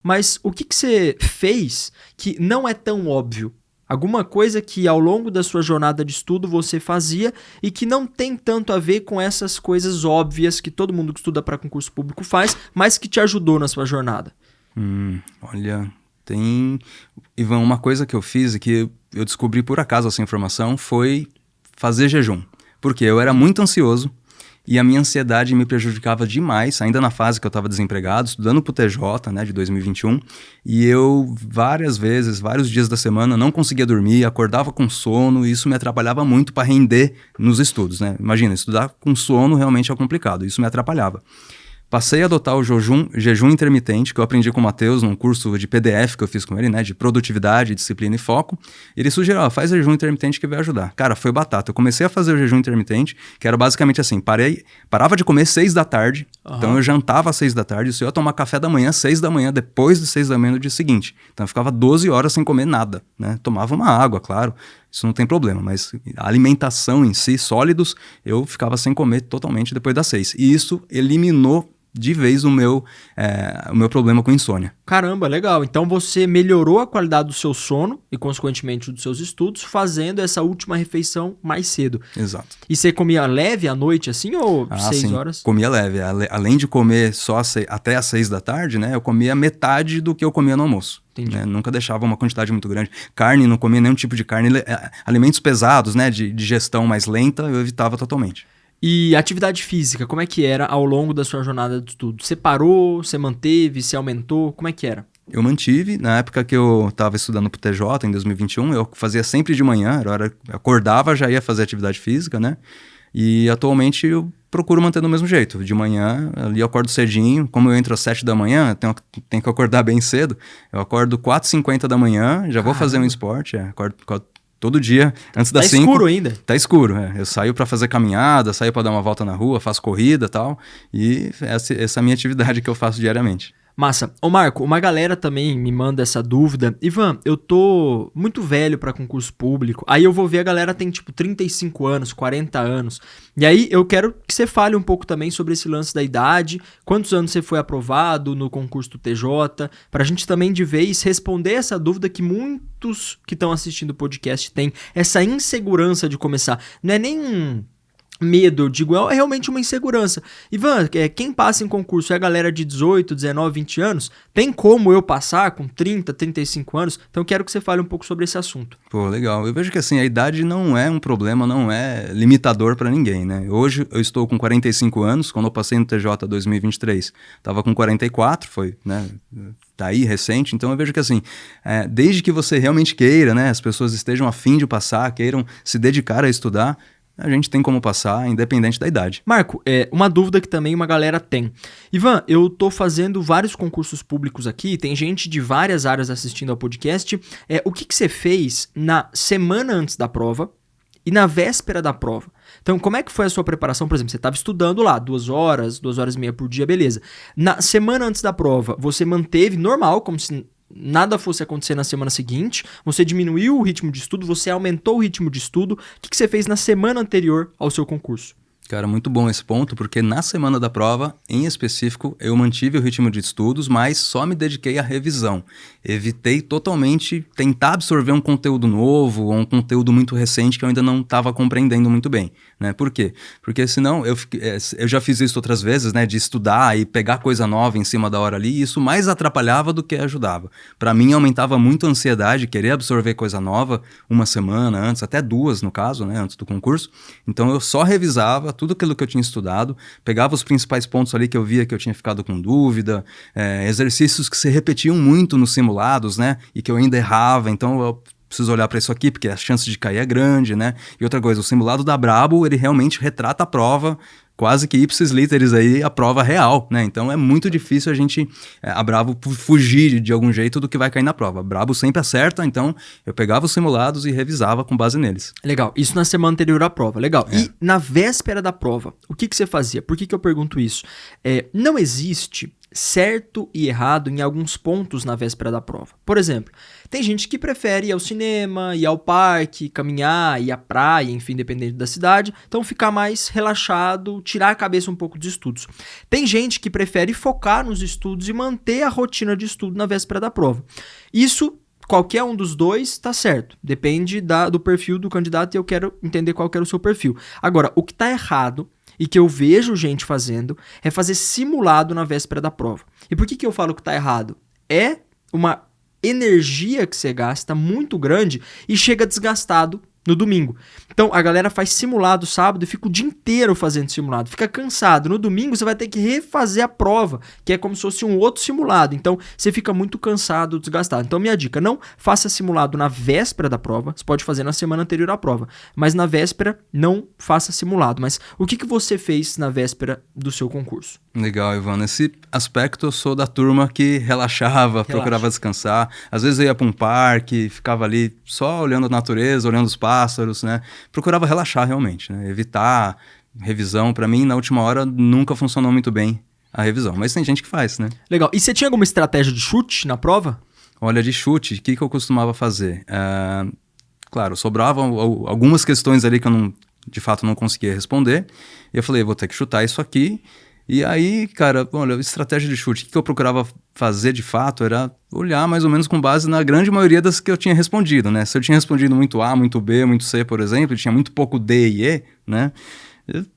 Mas o que você fez que não é tão óbvio? Alguma coisa que ao longo da sua jornada de estudo você fazia e que não tem tanto a ver com essas coisas óbvias que todo mundo que estuda para concurso público faz, mas que te ajudou na sua jornada. Olha, tem... Ivan, uma coisa que eu fiz e que eu descobri por acaso essa informação foi fazer jejum. Porque eu era muito ansioso e a minha ansiedade me prejudicava demais, ainda na fase que eu estava desempregado, estudando para o TJ, né, de 2021, e eu várias vezes, vários dias da semana, não conseguia dormir, acordava com sono, e isso me atrapalhava muito para render nos estudos, né? Imagina, estudar com sono realmente é complicado, isso me atrapalhava. Passei a adotar o jejum intermitente, que eu aprendi com o Matheus num curso de PDF que eu fiz com ele, né, de produtividade, disciplina e foco. Ele sugeriu, faz jejum intermitente que vai ajudar. Cara, foi batata. Eu comecei a fazer o jejum intermitente, que era basicamente assim, parava de comer 6 da tarde, então eu jantava às 6 da tarde, isso eu ia tomar café da manhã, 6 da manhã, depois de 6 da manhã no dia seguinte. Então eu ficava 12 horas sem comer nada, né? Tomava uma água, claro, isso não tem problema, mas a alimentação em si, sólidos, eu ficava sem comer totalmente depois das 6. E isso eliminou de vez o meu problema com insônia. Caramba, legal. Então você melhorou a qualidade do seu sono e, consequentemente, dos seus estudos, fazendo essa última refeição mais cedo. Exato. E você comia leve à noite, assim, ou 6 sim. horas? Comia leve. Além de comer só até às 6 da tarde, né, eu comia metade do que eu comia no almoço. Entendi. Né? Nunca deixava uma quantidade muito grande. Carne, não comia nenhum tipo de carne. Alimentos pesados, né, de digestão mais lenta, eu evitava totalmente. E atividade física, como é que era ao longo da sua jornada de estudo? Você parou, você manteve, você aumentou? Como é que era? Eu mantive. Na época que eu estava estudando para o TJ, em 2021, eu fazia sempre de manhã. Eu acordava, já ia fazer atividade física, né? E atualmente eu procuro manter do mesmo jeito. De manhã, ali eu acordo cedinho. Como eu entro às 7 da manhã, tenho que acordar bem cedo. Eu acordo 4h50 da manhã, já vou fazer um esporte. Acordo todo dia, antes das 5. Tá escuro ainda? Tá escuro, Eu saio para fazer caminhada, saio para dar uma volta na rua, faço corrida e tal. E essa é a minha atividade que eu faço diariamente. Massa. Ô Marco, uma galera também me manda essa dúvida. Ivan, eu tô muito velho pra concurso público. Aí eu vou ver a galera tem tipo 35 anos, 40 anos. E aí eu quero que você fale um pouco também sobre esse lance da idade. Quantos anos você foi aprovado no concurso do TJ? Pra gente também de vez responder essa dúvida que muitos que estão assistindo o podcast têm. Essa insegurança de começar. Não é nem medo, eu digo, é realmente uma insegurança. Ivan, quem passa em concurso é a galera de 18, 19, 20 anos? Tem como eu passar com 30, 35 anos? Então eu quero que você fale um pouco sobre esse assunto. Pô, legal. Eu vejo que assim, a idade não é um problema, não é limitador para ninguém, né? Hoje eu estou com 45 anos, quando eu passei no TJ 2023, estava com 44, foi, né? Tá aí recente, então eu vejo que assim, desde que você realmente queira, né? As pessoas estejam a fim de passar, queiram se dedicar a estudar, a gente tem como passar, independente da idade. Marco, uma dúvida que também uma galera tem. Ivan, eu tô fazendo vários concursos públicos aqui, tem gente de várias áreas assistindo ao podcast. O que você fez na semana antes da prova e na véspera da prova? Então, como é que foi a sua preparação? Por exemplo, você estava estudando lá 2 horas, 2 horas e meia por dia, beleza. Na semana antes da prova, você manteve normal, como se nada fosse acontecer na semana seguinte, você diminuiu o ritmo de estudo, você aumentou o ritmo de estudo. O que você fez na semana anterior ao seu concurso? Cara, muito bom esse ponto, porque na semana da prova, em específico, eu mantive o ritmo de estudos, mas só me dediquei à revisão. Evitei totalmente tentar absorver um conteúdo novo ou um conteúdo muito recente que eu ainda não estava compreendendo muito bem, né? Por quê? Porque senão, eu já fiz isso outras vezes, né? De estudar e pegar coisa nova em cima da hora ali, e isso mais atrapalhava do que ajudava. Para mim, aumentava muito a ansiedade, querer absorver coisa nova uma semana antes, até 2 no caso, né? Antes do concurso. Então, eu só revisava tudo aquilo que eu tinha estudado, pegava os principais pontos ali que eu via que eu tinha ficado com dúvida, exercícios que se repetiam muito nos simulados, né, e que eu ainda errava, então eu preciso olhar para isso aqui, porque a chance de cair é grande, né, e outra coisa, o simulado da Brabo, ele realmente retrata a prova, quase que ipsis literis aí, a prova real, né? Então é muito difícil a Brabo fugir de algum jeito do que vai cair na prova. A Brabo sempre acerta, então eu pegava os simulados e revisava com base neles. Legal, isso na semana anterior à prova, legal. E na véspera da prova, o que você fazia? Por que eu pergunto isso? Não existe certo e errado em alguns pontos na véspera da prova. Por exemplo, tem gente que prefere ir ao cinema, ir ao parque, caminhar, ir à praia, enfim, dependendo da cidade, então ficar mais relaxado, tirar a cabeça um pouco dos estudos. Tem gente que prefere focar nos estudos e manter a rotina de estudo na véspera da prova. Isso, qualquer um dos dois tá certo, depende do perfil do candidato e eu quero entender qual que era o seu perfil. Agora, o que tá errado e que eu vejo gente fazendo é fazer simulado na véspera da prova. E por que eu falo que tá errado? É uma energia que você gasta muito grande e chega desgastado no domingo. Então a galera faz simulado sábado e fica o dia inteiro fazendo simulado, fica cansado. No domingo você vai ter que refazer a prova, que é como se fosse um outro simulado. Então você fica muito cansado, desgastado. Então minha dica, não faça simulado na véspera da prova. Você pode fazer na semana anterior à prova, mas na véspera não faça simulado. Mas o que você fez na véspera do seu concurso? Legal, Ivan. Nesse aspecto eu sou da turma que relaxava, procurava descansar. Às vezes eu ia para um parque, ficava ali só olhando a natureza, olhando os pássaros, né? Procurava relaxar realmente, né? Evitar revisão. Para mim, na última hora, nunca funcionou muito bem a revisão. Mas tem gente que faz, né? Legal. E você tinha alguma estratégia de chute na prova? Olha, de chute, o que eu costumava fazer? Claro, sobravam algumas questões ali que eu de fato não conseguia responder. E eu falei, vou ter que chutar isso aqui. E aí, cara, olha, estratégia de chute, o que eu procurava fazer de fato era olhar mais ou menos com base na grande maioria das que eu tinha respondido, né? Se eu tinha respondido muito A, muito B, muito C, por exemplo, e tinha muito pouco D e E, né?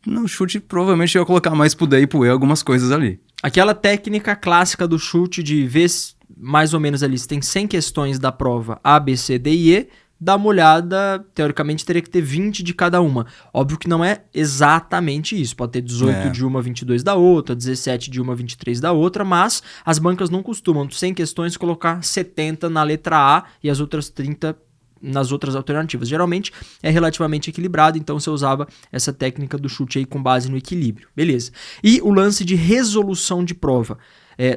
No chute, provavelmente eu ia colocar mais pro D e pro E algumas coisas ali. Aquela técnica clássica do chute de ver mais ou menos ali, se tem 100 questões da prova A, B, C, D e E, dá uma olhada, teoricamente teria que ter 20 de cada uma. Óbvio que não é exatamente isso, pode ter 18 de uma, 22 da outra, 17 de uma, 23 da outra, mas as bancas não costumam, 100 questões, colocar 70 na letra A e as outras 30 nas outras alternativas. Geralmente é relativamente equilibrado, então você usava essa técnica do chute aí com base no equilíbrio. Beleza. E o lance de resolução de prova.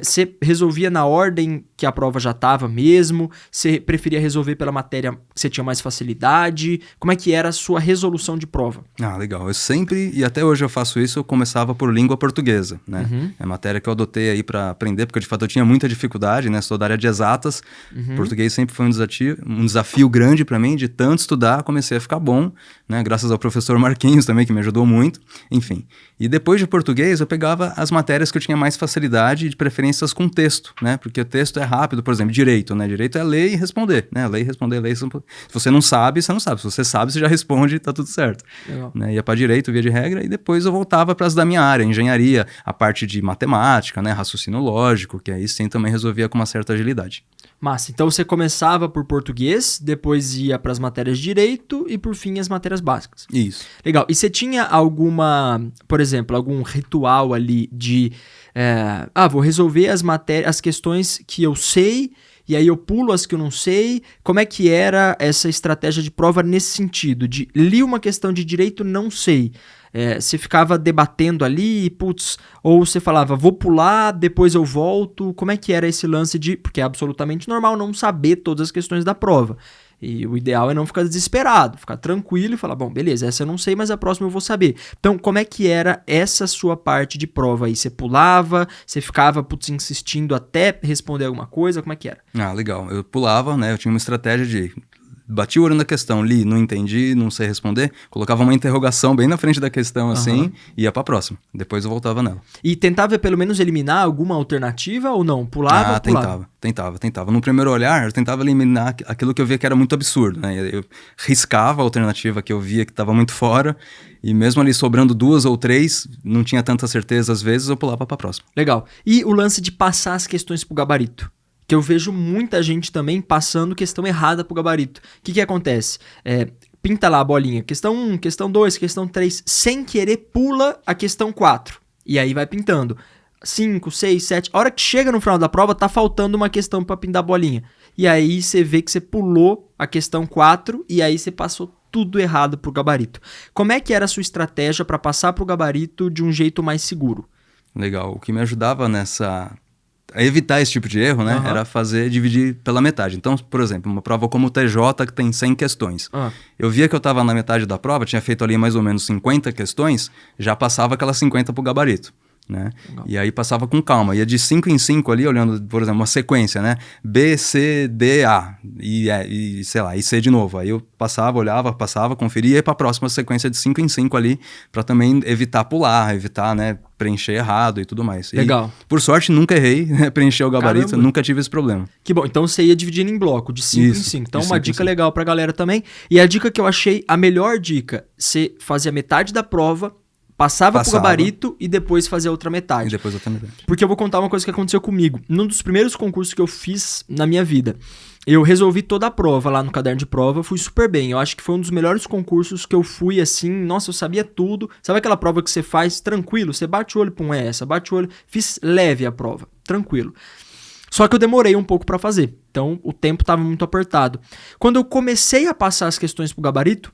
Você resolvia na ordem que a prova já estava mesmo? Você preferia resolver pela matéria que você tinha mais facilidade? Como é que era a sua resolução de prova? Ah, legal. Eu sempre, e até hoje eu faço isso, eu começava por língua portuguesa, né? É a matéria que eu adotei aí para aprender, porque de fato eu tinha muita dificuldade, né? Sou da área de exatas. Português sempre foi um desafio grande para mim, de tanto estudar, comecei a ficar bom, né? Graças ao professor Marquinhos também, que me ajudou muito. Enfim. E depois de português, eu pegava as matérias que eu tinha mais facilidade, de preferências com texto, né? Porque o texto é rápido, por exemplo, direito, né? Direito é ler e responder, né? Ler e responder, ler e responder. Se você não sabe, você não sabe. Se você sabe, você já responde e tá tudo certo. Né? Ia para direito, via de regra, e depois eu voltava para as da minha área, engenharia, a parte de matemática, né? Raciocínio lógico, que aí sim também resolvia com uma certa agilidade. Massa. Então você começava por português, depois ia para as matérias de direito e por fim as matérias básicas. Isso. Legal. E você tinha alguma, por exemplo, algum ritual ali de vou resolver as questões que eu sei e aí eu pulo as que eu não sei. Como é que era essa estratégia de prova nesse sentido? De li uma questão de direito, não sei. Você ficava debatendo ali, ou você falava, vou pular, depois eu volto. Como é que era esse lance de... Porque é absolutamente normal não saber todas as questões da prova. E o ideal é não ficar desesperado, ficar tranquilo e falar, bom, beleza, essa eu não sei, mas a próxima eu vou saber. Então, como é que era essa sua parte de prova aí? Você pulava, você ficava, insistindo até responder alguma coisa? Como é que era? Ah, legal. Eu pulava, né? Eu tinha uma estratégia de... Bati o olho na questão, li, não entendi, não sei responder, colocava uma interrogação bem na frente da questão assim, e ia pra próxima. Depois eu voltava nela. E tentava pelo menos eliminar alguma alternativa ou não? Pulava? Tentava. No primeiro olhar, eu tentava eliminar aquilo que eu via que era muito absurdo, né? Eu riscava a alternativa que eu via que estava muito fora, e mesmo ali sobrando 2 ou 3, não tinha tanta certeza às vezes, eu pulava pra próxima. Legal. E o lance de passar as questões pro gabarito? Que eu vejo muita gente também passando questão errada pro gabarito. O que acontece? Pinta lá a bolinha. Questão 1, questão 2, questão 3. Sem querer, pula a questão 4. E aí vai pintando. 5, 6, 7. A hora que chega no final da prova, tá faltando uma questão pra pintar a bolinha. E aí você vê que você pulou a questão 4 e aí você passou tudo errado pro gabarito. Como é que era a sua estratégia para passar pro gabarito de um jeito mais seguro? Legal. O que me ajudava a evitar esse tipo de erro, né? Era dividir pela metade. Então, por exemplo, uma prova como o TJ, que tem 100 questões. Eu via que eu estava na metade da prova, tinha feito ali mais ou menos 50 questões, já passava aquelas 50 pro gabarito. né? E aí passava com calma, ia de 5 em 5 ali, olhando, por exemplo, uma sequência, né? B, C, D, A, e sei lá, e C de novo. Aí eu passava, olhava, conferia, e ia pra próxima sequência de 5 em 5 ali, pra também evitar pular, evitar, né, preencher errado e tudo mais. Legal. E, por sorte, nunca errei, né, preencher o gabarito, Caramba. nunca tive esse problema. Que bom, então você ia dividindo em bloco, de 5 em 5. Então uma dica legal pra galera também. E a dica que eu achei, a melhor dica, você fazia metade da prova, passava pro gabarito e depois fazia outra metade. E depois outra metade. Porque eu vou contar uma coisa que aconteceu comigo. Num dos primeiros concursos que eu fiz na minha vida, eu resolvi toda a prova lá no caderno de prova, fui super bem. Eu acho que foi um dos melhores concursos que eu fui assim, nossa, eu sabia tudo. Sabe aquela prova que você faz tranquilo? Você bate o olho, pum, é essa, bate o olho. Fiz leve a prova, tranquilo. Só que eu demorei um pouco pra fazer, então o tempo tava muito apertado. Quando eu comecei a passar as questões pro gabarito,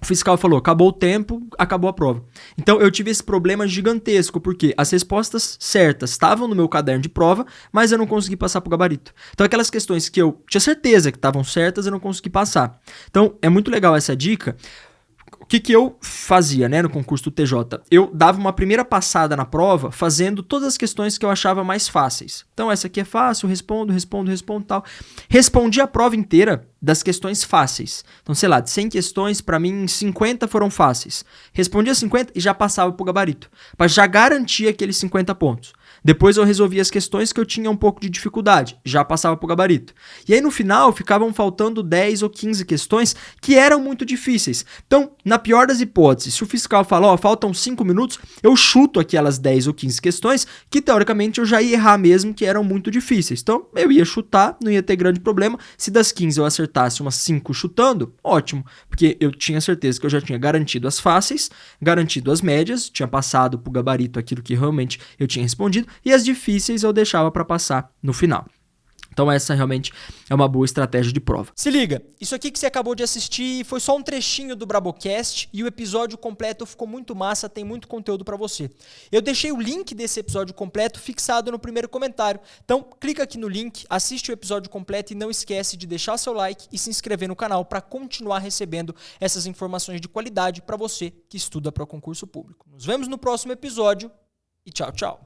o fiscal falou, acabou o tempo, acabou a prova. Então eu tive esse problema gigantesco, porque as respostas certas estavam no meu caderno de prova, mas eu não consegui passar pro gabarito. Então aquelas questões que eu tinha certeza que estavam certas, eu não consegui passar. Então é muito legal essa dica. O que eu fazia, né, no concurso do TJ? Eu dava uma primeira passada na prova, fazendo todas as questões que eu achava mais fáceis. Então essa aqui é fácil, respondo, tal. Respondi a prova inteira das questões fáceis. Então, sei lá, de 100 questões, pra mim, 50 foram fáceis. Respondi as 50 e já passava pro gabarito, pra já garantir aqueles 50 pontos. Depois eu resolvia as questões que eu tinha um pouco de dificuldade, já passava pro gabarito. E aí no final ficavam faltando 10 ou 15 questões que eram muito difíceis. Então, na pior das hipóteses, se o fiscal fala, ó, faltam 5 minutos, eu chuto aquelas 10 ou 15 questões que teoricamente eu já ia errar mesmo, que eram muito difíceis. Então, eu ia chutar, não ia ter grande problema. Se das 15 eu acertasse umas 5 chutando, ótimo, porque eu tinha certeza que eu já tinha garantido as fáceis, garantido as médias, tinha passado pro gabarito aquilo que realmente eu tinha respondido, e as difíceis eu deixava para passar no final. Então essa realmente é uma boa estratégia de prova. Se liga, isso aqui que você acabou de assistir foi só um trechinho do Brabocast e o episódio completo ficou muito massa, tem muito conteúdo para você. Eu deixei o link desse episódio completo fixado no primeiro comentário. Então clica aqui no link, assiste o episódio completo e não esquece de deixar seu like e se inscrever no canal para continuar recebendo essas informações de qualidade para você que estuda para concurso público. Nos vemos no próximo episódio e tchau, tchau.